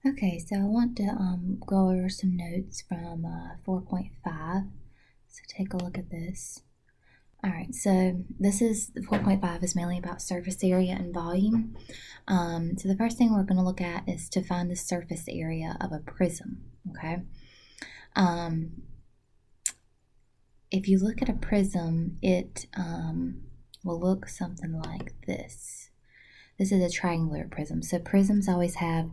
Okay, so I want to go over some notes from 4.5. So take a look at this. All right, so this is 4.5 is mainly about surface area and volume. So the first thing we're going to look at is to find the surface area of a prism. Okay. Um, if you look at a prism, it will look something like this. This is a triangular prism. So prisms always have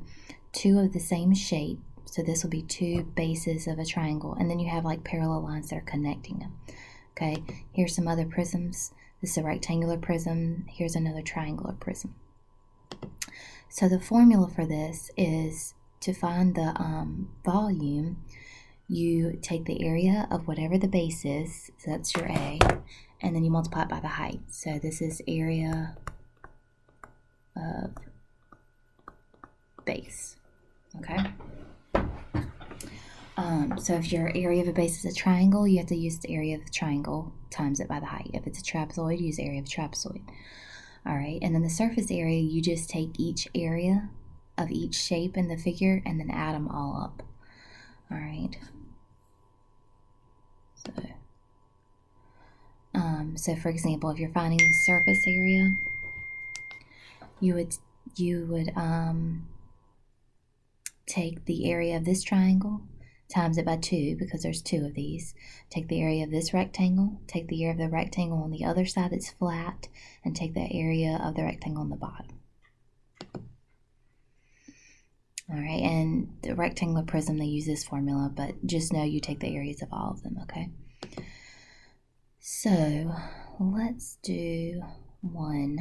two of the same shape. So this will be two bases of a triangle, and then you have like parallel lines that are connecting them. Okay, here's some other prisms. This is a rectangular prism. Here's another triangular prism. So the formula for this is to find the volume. You take the area of whatever the base is, so that's your A, and then you multiply it by the height. So this is area of base. Okay. So if your area of a base is a triangle, you have to use the area of the triangle times it by the height. If it's a trapezoid, use the area of a trapezoid. All right, and then the surface area, you just take each area of each shape in the figure and then add them all up. All right. So for example, if you're finding the surface area, you would take the area of this triangle, times it by 2 because there's 2 of these. Take the area of this rectangle, take the area of the rectangle on the other side that's flat, and take the area of the rectangle on the bottom. All right, and the rectangular prism, they use this formula, but just know you take the areas of all of them, okay? So let's do one.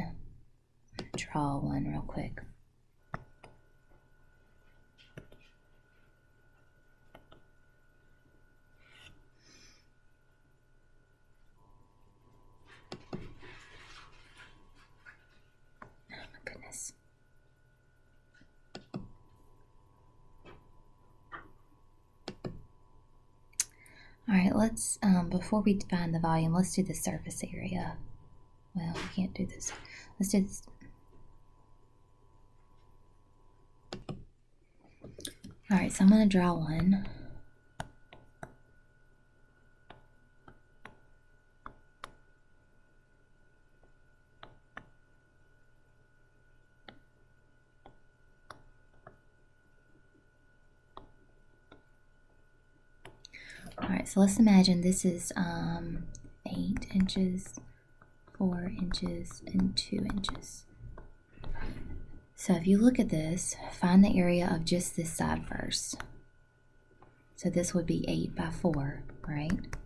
Draw one real quick. All right, let's, before we find the volume, let's do the surface area. Well, we can't do this. Let's do this. All right, so I'm going to draw one. All right, so let's imagine this is 8 inches, 4 inches, and 2 inches. So if you look at this, find the area of just this side first. So this would be 8 by 4, right?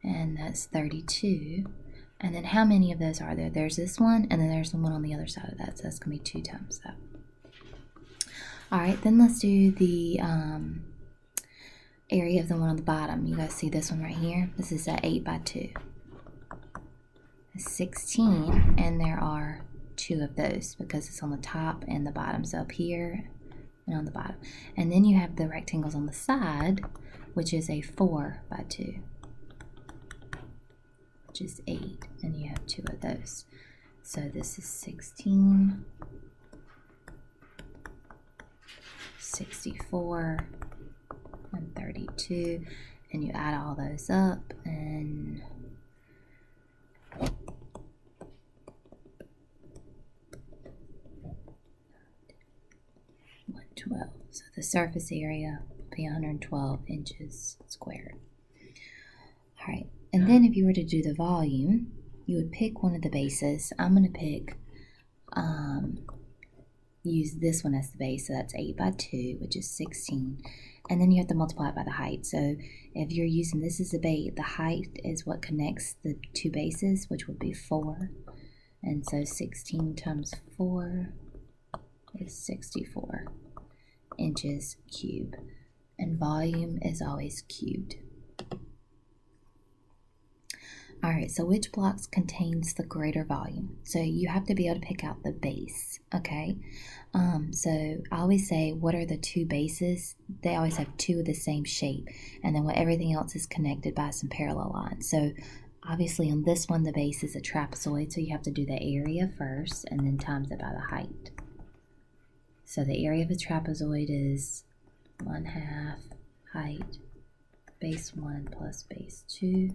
And that's 32. And then how many of those are there? There's this one, and then there's the one on the other side of that. So that's going to be 2 times that. All right, then let's do the area of the one on the bottom. You guys see this one right here? This is a 8 by 2. It's 16, and there are 2 of those because it's on the top and the bottom. So up here and on the bottom. And then you have the rectangles on the side, which is a 4 by 2, which is 8, and you have 2 of those. So this is 16, 64, and 32, and you add all those up, and 112. So the surface area will be 112 inches squared. All right, and then if you were to do the volume, you would pick one of the bases. I'm going to pick, use this one as the base, so that's 8 by 2, which is 16. And then you have to multiply it by the height. So if you're using this as a base, the height is what connects the 2 bases, which would be 4. And so 16 times 4 is 64 inches cubed. And volume is always cubed. All right, so which blocks contains the greater volume? So you have to be able to pick out the base, okay? So I always say, what are the 2 bases? They always have 2 of the same shape, and then everything else is connected by some parallel lines. So obviously on this one, the base is a trapezoid, so you have to do the area first and then times it by the height. So the area of a trapezoid is 1/2 height base 1 plus base 2.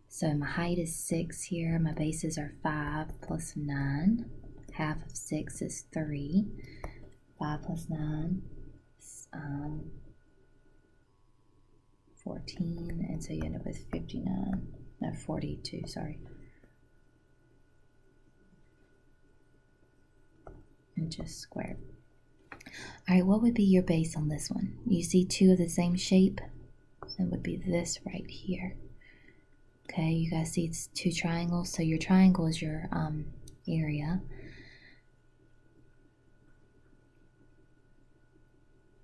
So my height is 6 here. My bases are 5 plus 9. Half of 6 is 3. 5 plus 9 is 14. And so you end up with 59. No, 42, sorry. Inches squared. All right, what would be your base on this one? You see two of the same shape? It would be this right here. Okay, you guys see it's two triangles. So your triangle is your area.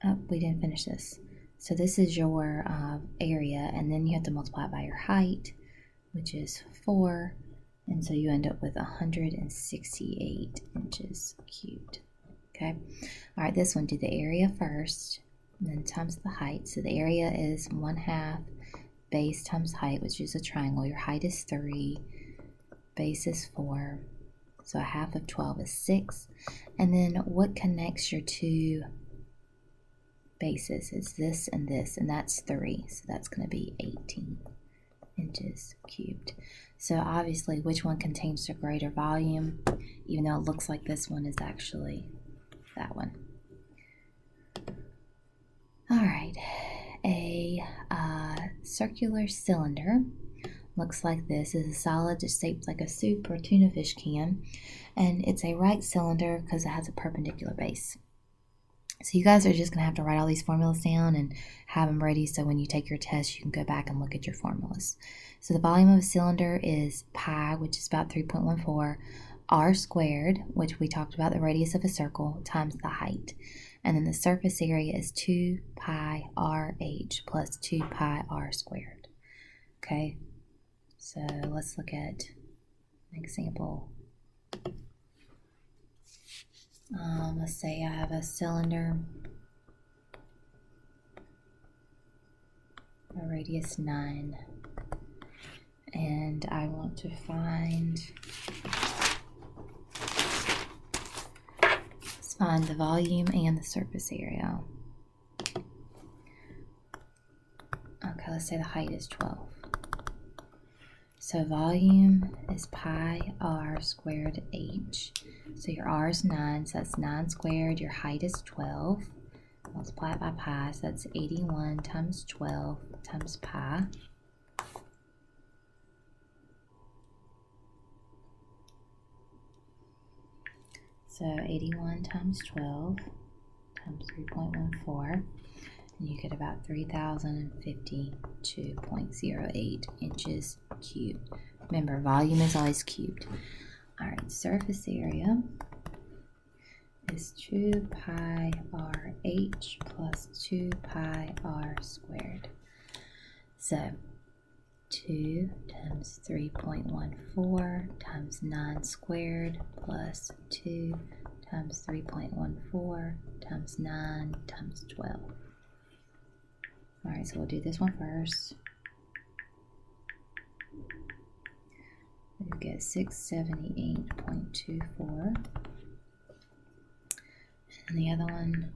Oh, we didn't finish this. So this is your area, and then you have to multiply it by your height, which is 4. And so you end up with 168 inches cubed. Okay. All right, this one, do the area first, and then times the height. So the area is 1/2 base times height, which is a triangle. Your height is 3, base is 4. So 1/2 of 12 is 6. And then what connects your two bases is this, and that's 3. So that's going to be 18 inches cubed. So obviously, which one contains the greater volume, even though it looks like this one is actually that one. All right, a circular cylinder looks like this. Is a solid just shaped like a soup or tuna fish can, and it's a right cylinder because it has a perpendicular base. So you guys are just going to have to write all these formulas down and have them ready so when you take your test you can go back and look at your formulas. So the volume of a cylinder is pi, which is about 3.14, r squared, which we talked about, the radius of a circle, times the height. And then the surface area is 2 pi rh plus 2 pi r squared. Okay, so let's look at an example. Let's say I have a cylinder, a radius 9, and I want to find the volume and the surface area. Okay, let's say the height is 12. So volume is pi r squared h. So your r is 9, so that's 9 squared. Your height is 12. Multiply it by pi, so that's 81 times 12 times pi. So 81 times 12 times 3.14, and you get about 3,052.08 inches cubed. Remember, volume is always cubed. All right, surface area is 2 pi rh plus 2 pi r squared. So 2 times 3.14 times 9 squared plus 2 times 3.14 times 9 times 12. All right, so we'll do this one first. You get 678.24. And the other one,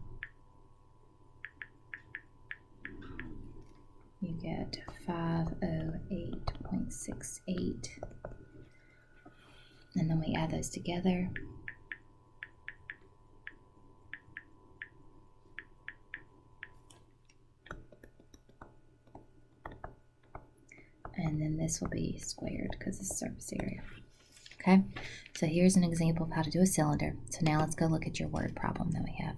you get 508.68. And then we add those together. And then this will be squared because it's surface area. Okay, so here's an example of how to do a cylinder. So now let's go look at your word problem that we have.